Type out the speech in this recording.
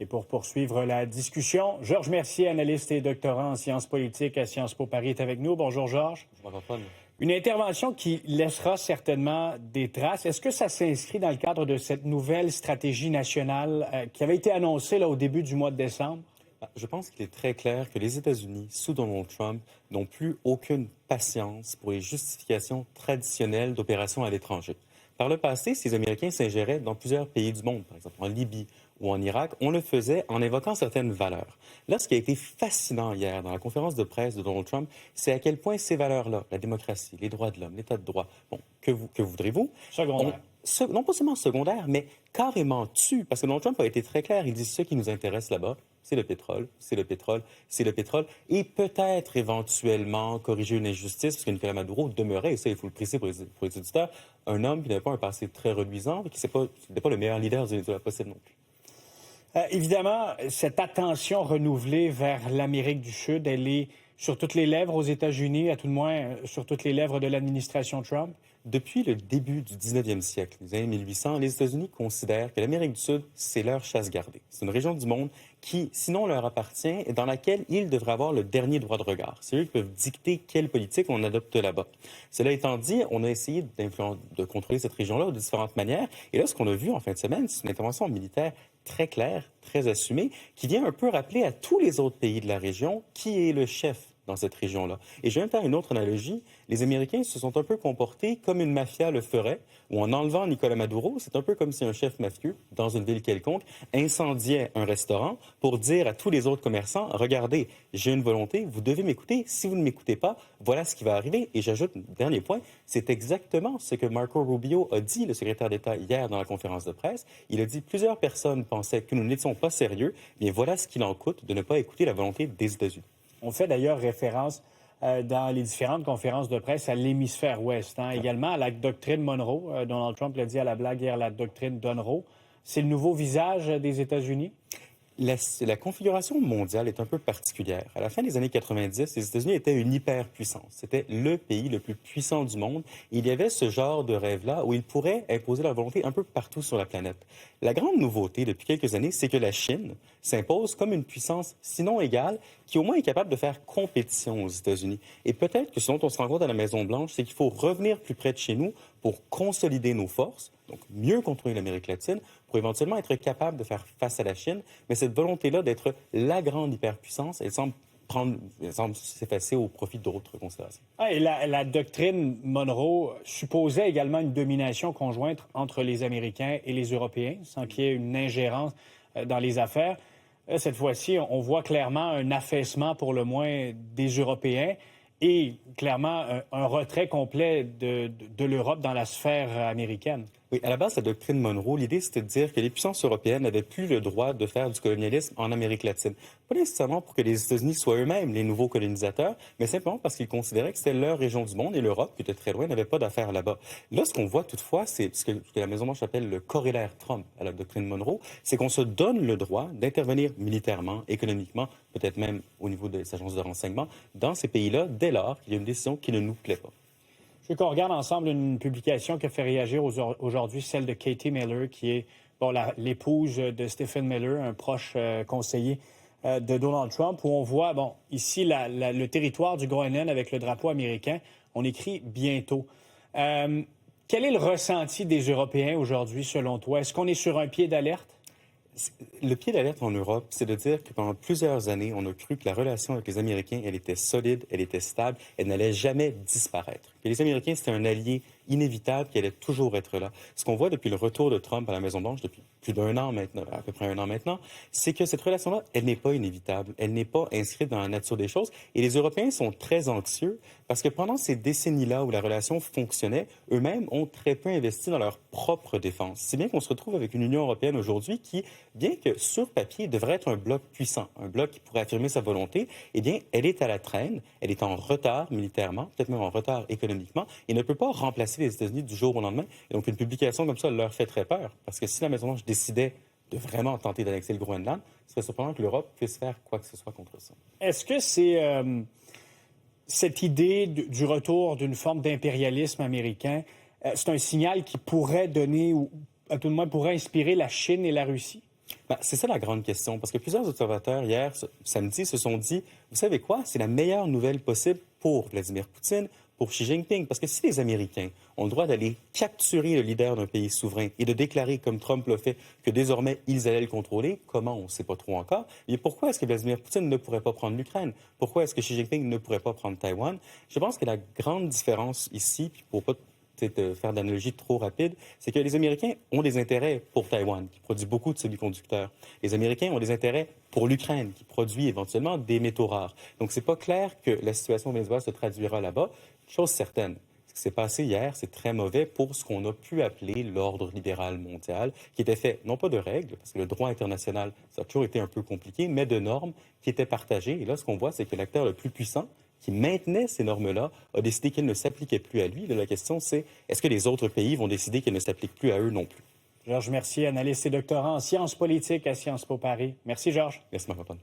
pour poursuivre la discussion, Georges Mercier, analyste et doctorant en sciences politiques à Sciences Po Paris, est avec nous. Bonjour, Georges. Bonjour, Antoine. Une intervention qui laissera certainement des traces. Est-ce que ça s'inscrit dans le cadre de cette nouvelle stratégie nationale qui avait été annoncée là, au début du mois de décembre? Je pense qu'il est très clair que les États-Unis, sous Donald Trump, n'ont plus aucune patience pour les justifications traditionnelles d'opérations à l'étranger. Par le passé, ces Américains s'ingéraient dans plusieurs pays du monde, par exemple en Libye ou en Irak. On le faisait en évoquant certaines valeurs. Là, ce qui a été fascinant hier dans la conférence de presse de Donald Trump, c'est à quel point ces valeurs-là, la démocratie, les droits de l'homme, l'état de droit, bon, que voudrez-vous? Secondaire. Non pas seulement secondaire, mais carrément tue. Parce que Donald Trump a été très clair. Il dit ce qui nous intéresse là-bas, c'est le pétrole, c'est le pétrole, c'est le pétrole. Et peut-être éventuellement corriger une injustice, parce que Nicolas Maduro demeurait, et ça, il faut le préciser pour les auditeurs, un homme qui n'avait pas un passé très reluisant et qui n'était pas le meilleur leader du Venezuela possible non plus. Évidemment, cette attention renouvelée vers l'Amérique du Sud, elle est sur toutes les lèvres aux États-Unis, à tout le moins sur toutes les lèvres de l'administration Trump. Depuis le début du 19e siècle, les années 1800, les États-Unis considèrent que l'Amérique du Sud, c'est leur chasse gardée. C'est une région du monde qui, sinon leur appartient, et dans laquelle ils devraient avoir le dernier droit de regard. C'est eux qui peuvent dicter quelle politique on adopte là-bas. Cela étant dit, on a essayé de contrôler cette région-là de différentes manières. Et là, ce qu'on a vu en fin de semaine, c'est une intervention militaire très claire, très assumée, qui vient un peu rappeler à tous les autres pays de la région qui est le chef dans cette région-là. Et je vais faire une autre analogie. Les Américains se sont un peu comportés comme une mafia le ferait, où en enlevant Nicolas Maduro, c'est un peu comme si un chef mafieux, dans une ville quelconque, incendiait un restaurant pour dire à tous les autres commerçants, regardez, j'ai une volonté, vous devez m'écouter. Si vous ne m'écoutez pas, voilà ce qui va arriver. Et j'ajoute un dernier point, c'est exactement ce que Marco Rubio a dit, le secrétaire d'État, hier dans la conférence de presse. Il a dit, plusieurs personnes pensaient que nous n'étions pas sérieux. Bien, voilà ce qu'il en coûte de ne pas écouter la volonté des États-Unis. On fait d'ailleurs référence dans les différentes conférences de presse à l'hémisphère ouest, également à la doctrine Monroe. Donald Trump l'a dit à la blague hier, la doctrine Monroe. C'est le nouveau visage des États-Unis? La configuration mondiale est un peu particulière. À la fin des années 90, les États-Unis étaient une hyperpuissance. C'était le pays le plus puissant du monde. Et il y avait ce genre de rêve-là où ils pourraient imposer leur volonté un peu partout sur la planète. La grande nouveauté depuis quelques années, c'est que la Chine s'impose comme une puissance, sinon égale, qui au moins est capable de faire compétition aux États-Unis. Et peut-être que ce dont on se rend compte à la Maison-Blanche, c'est qu'il faut revenir plus près de chez nous pour consolider nos forces, donc mieux contrôler l'Amérique latine, pour éventuellement être capable de faire face à la Chine. Mais cette volonté-là d'être la grande hyperpuissance, elle semble s'effacer au profit d'autres considérations. Et la doctrine Monroe supposait également une domination conjointe entre les Américains et les Européens, sans qu'il y ait une ingérence dans les affaires. Cette fois-ci, on voit clairement un affaissement, pour le moins, des Européens et clairement un retrait complet de l'Europe dans la sphère américaine. Oui, à la base, la doctrine Monroe, l'idée, c'était de dire que les puissances européennes n'avaient plus le droit de faire du colonialisme en Amérique latine. Pas nécessairement pour que les États-Unis soient eux-mêmes les nouveaux colonisateurs, mais simplement parce qu'ils considéraient que c'était leur région du monde et l'Europe, qui était très loin, n'avait pas d'affaires là-bas. Là, ce qu'on voit toutefois, c'est ce que la Maison-Blanche appelle le corollaire Trump à la doctrine Monroe, c'est qu'on se donne le droit d'intervenir militairement, économiquement, peut-être même au niveau des agences de renseignement, dans ces pays-là, dès lors qu'il y a une décision qui ne nous plaît pas. Je veux qu'on regarde ensemble une publication qui a fait réagir aujourd'hui, celle de Katie Miller, qui est l'épouse de Stephen Miller, un proche conseiller de Donald Trump, où on voit, ici, le territoire du Groenland avec le drapeau américain. On écrit bientôt. Quel est le ressenti des Européens aujourd'hui, selon toi? Est-ce qu'on est sur un pied d'alerte? Le pied d'alerte en Europe, c'est de dire que pendant plusieurs années, on a cru que la relation avec les Américains, elle était solide, elle était stable, elle n'allait jamais disparaître. Que les Américains, c'était un allié inévitable qui allait toujours être là. Ce qu'on voit depuis le retour de Trump à la Maison-Blanche, depuis plus d'un an maintenant, à peu près un an maintenant, c'est que cette relation-là, elle n'est pas inévitable. Elle n'est pas inscrite dans la nature des choses. Et les Européens sont très anxieux parce que pendant ces décennies-là où la relation fonctionnait, eux-mêmes ont très peu investi dans leur propre défense. C'est bien qu'on se retrouve avec une Union européenne aujourd'hui qui, bien que sur papier, devrait être un bloc puissant, un bloc qui pourrait affirmer sa volonté, eh bien, elle est à la traîne, elle est en retard militairement, peut-être même en retard économiquement, et ne peut pas remplacer les États-Unis du jour au lendemain. Et donc, une publication comme ça leur fait très peur, parce que si la Maison-Blanche décidait de vraiment tenter d'annexer le Groenland, ce serait surprenant que l'Europe puisse faire quoi que ce soit contre ça. Est-ce que c'est cette idée du retour d'une forme d'impérialisme américain, c'est un signal qui pourrait donner, ou à tout le moins pourrait inspirer la Chine et la Russie? Ben, c'est ça la grande question, parce que plusieurs observateurs hier, samedi, se sont dit, vous savez quoi, c'est la meilleure nouvelle possible pour Vladimir Poutine, pour Xi Jinping, parce que si les Américains ont le droit d'aller capturer le leader d'un pays souverain et de déclarer, comme Trump l'a fait, que désormais ils allaient le contrôler, comment, on ne sait pas trop encore, et pourquoi est-ce que Vladimir Poutine ne pourrait pas prendre l'Ukraine? Pourquoi est-ce que Xi Jinping ne pourrait pas prendre Taïwan? Je pense que la grande différence ici, puis pour pas peut-être faire d'analogie trop rapide, c'est que les Américains ont des intérêts pour Taïwan, qui produit beaucoup de semi-conducteurs. Les Américains ont des intérêts pour l'Ukraine, qui produit éventuellement des métaux rares. Donc, c'est pas clair que la situation au Venezuela se traduira là-bas. Chose certaine, ce qui s'est passé hier, c'est très mauvais pour ce qu'on a pu appeler l'ordre libéral mondial, qui était fait non pas de règles, parce que le droit international, ça a toujours été un peu compliqué, mais de normes qui étaient partagées. Et là, ce qu'on voit, c'est que l'acteur le plus puissant, qui maintenait ces normes-là, a décidé qu'elles ne s'appliquaient plus à lui. Là, la question, c'est est-ce que les autres pays vont décider qu'elles ne s'appliquent plus à eux non plus? Georges Mercier, analyste et doctorant en sciences politiques à Sciences Po Paris. Merci, Georges. Merci, Marc-Antoine.